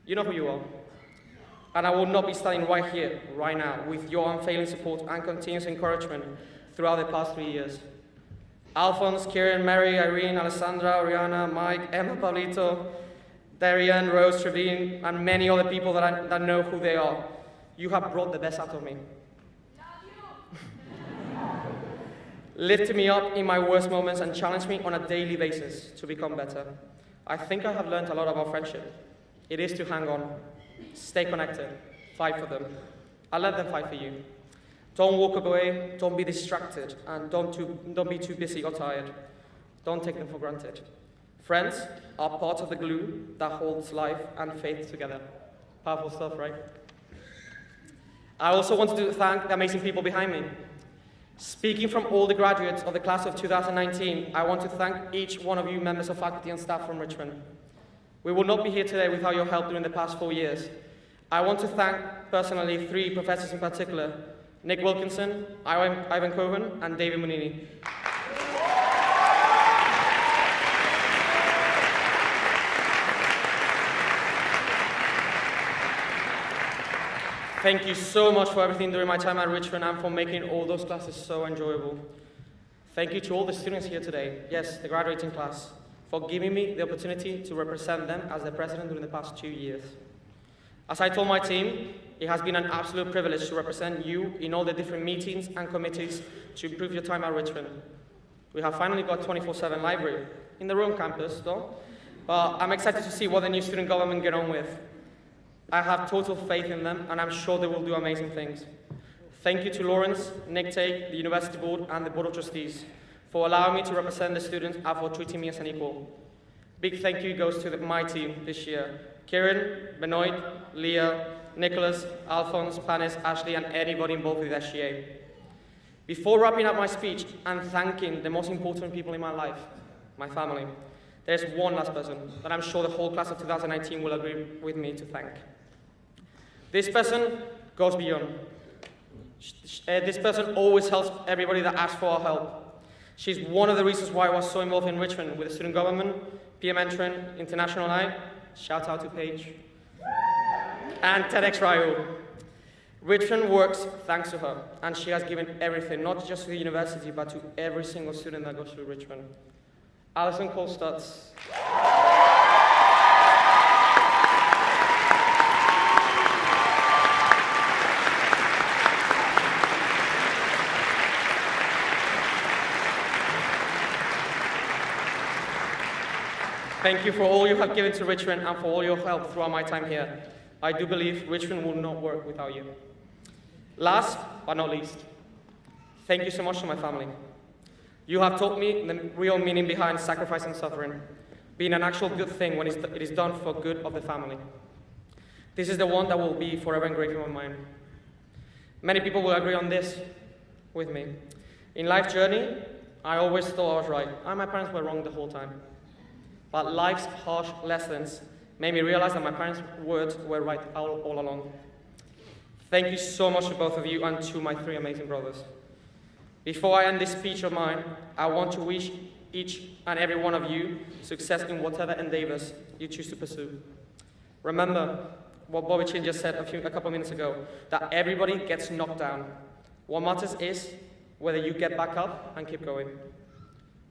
Speaker 6: You know who you are. And I will not be standing right here, right now, with your unfailing support and continuous encouragement throughout the past 3 years. Alphonse, Kieran, Mary, Irene, Alessandra, Oriana, Mike, Emma, Pablito, Darian, Rose, Trevine, and many other people that know who they are. You have brought the best out of me. Lifted me up in my worst moments and challenged me on a daily basis to become better. I think I have learned a lot about friendship. It is to hang on, stay connected, fight for them, and let them fight for you. Don't walk away, don't be distracted, and don't be too busy or tired. Don't take them for granted. Friends are part of the glue that holds life and faith together. Powerful stuff, right? I also want to thank the amazing people behind me. Speaking from all the graduates of the class of 2019, I want to thank each one of you members of faculty and staff from Richmond. We will not be here today without your help during the past 4 years. I want to thank personally 3 professors in particular, Nick Wilkinson, Ivan Cohen, and David Munini. Thank you so much for everything during my time at Richmond and for making all those classes so enjoyable. Thank you to all the students here today, yes, the graduating class, for giving me the opportunity to represent them as their president during the past 2 years. As I told my team, it has been an absolute privilege to represent you in all the different meetings and committees to improve your time at Richmond. We have finally got 24/7 library in the Rome campus, though, but I'm excited to see what the new student government get on with. I have total faith in them, and I'm sure they will do amazing things. Thank you to Lawrence, Nick Tate, the University Board, and the Board of Trustees for allowing me to represent the students and for treating me as an equal. Big thank you goes to my team this year. Kieran, Benoit, Leah, Nicholas, Alphonse, Panis, Ashley, and anybody involved with SGA. Before wrapping up my speech and thanking the most important people in my life, my family, there's one last person that I'm sure the whole class of 2019 will agree with me to thank. This person goes beyond. This person always helps everybody that asks for our help. She's one of the reasons why I was so involved in Richmond with the student government, PM Entran, International Night, shout out to Paige, and TEDx Ryu. Richmond works thanks to her, and she has given everything, not just to the university, but to every single student that goes through Richmond. Alison Cole-Stutz. Thank you for all you have given to Richmond and for all your help throughout my time here. I do believe Richmond will not work without you. Last but not least, thank you so much to my family. You have taught me the real meaning behind sacrifice and suffering, being an actual good thing when it is done for good of the family. This is the one that will be forever engraved in my mind. Many people will agree on this with me. In life journey, I always thought I was right, and my parents were wrong the whole time. But life's harsh lessons made me realize that my parents' words were right all along. Thank you so much to both of you and to my 3 amazing brothers. Before I end this speech of mine, I want to wish each and every one of you success in whatever endeavors you choose to pursue. Remember what Bobby Chin just said a couple minutes ago, that everybody gets knocked down. What matters is whether you get back up and keep going.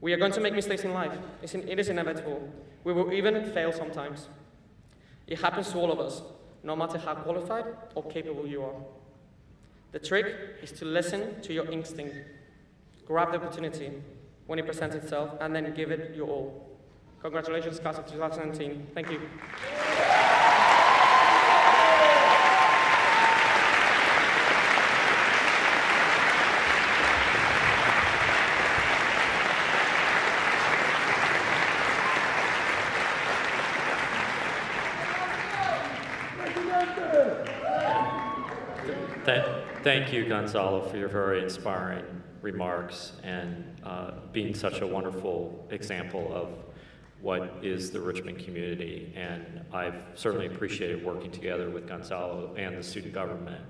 Speaker 6: We are going to make mistakes in life. It is inevitable. We will even fail sometimes. It happens to all of us, no matter how qualified or capable you are. The trick is to listen to your instinct, grab the opportunity when it presents itself, and then give it your all. Congratulations, class of 2019. Thank you.
Speaker 1: Thank you, Gonzalo, for your very inspiring remarks and being such a wonderful example of what is the Richmond community. And I've certainly appreciated working together with Gonzalo and the student government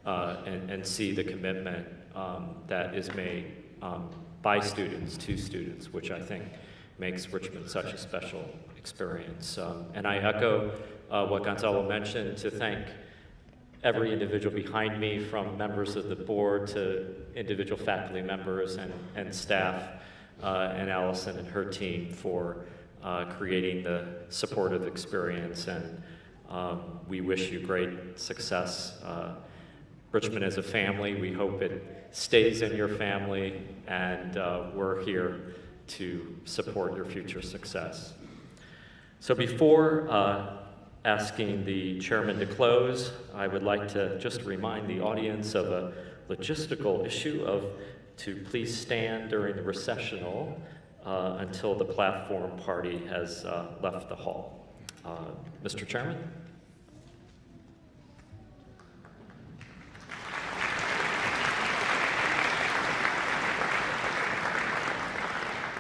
Speaker 1: and see the commitment that is made by students to students, which I think makes Richmond such a special experience. And I echo what Gonzalo mentioned to thank every individual behind me, from members of the board to individual faculty members and staff, and Allison and her team for creating the supportive experience. And we wish you great success. Richmond is a family. We hope it stays in your family, and we're here to support your future success. So before asking the chairman to close, I would like to just remind the audience of a logistical issue to please stand during the recessional until the platform party has left the hall. Mr. Chairman?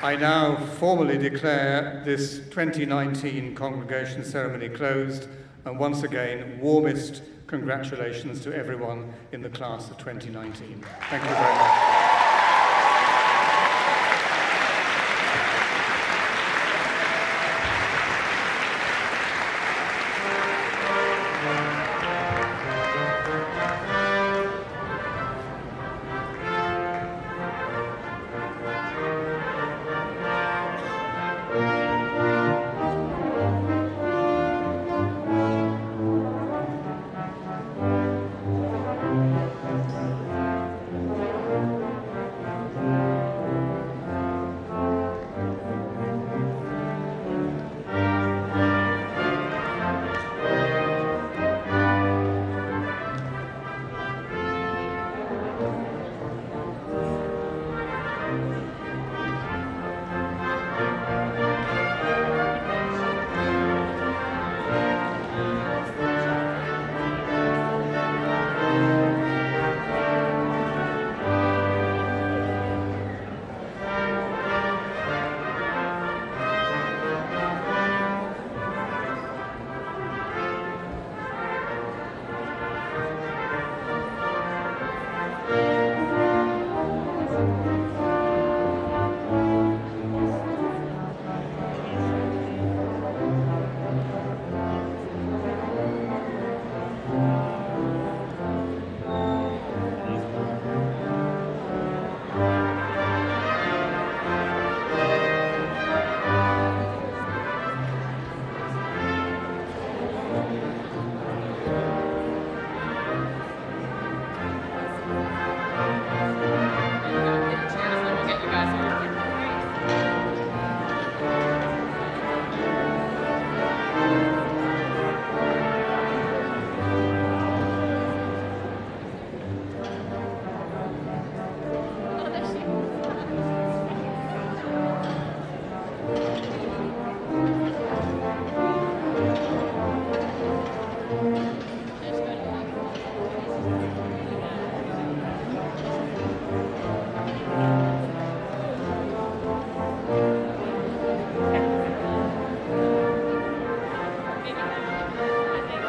Speaker 2: I now formally declare this 2019 congregation ceremony closed, and once again, warmest congratulations to everyone in the class of 2019. Thank you very much.
Speaker 7: I think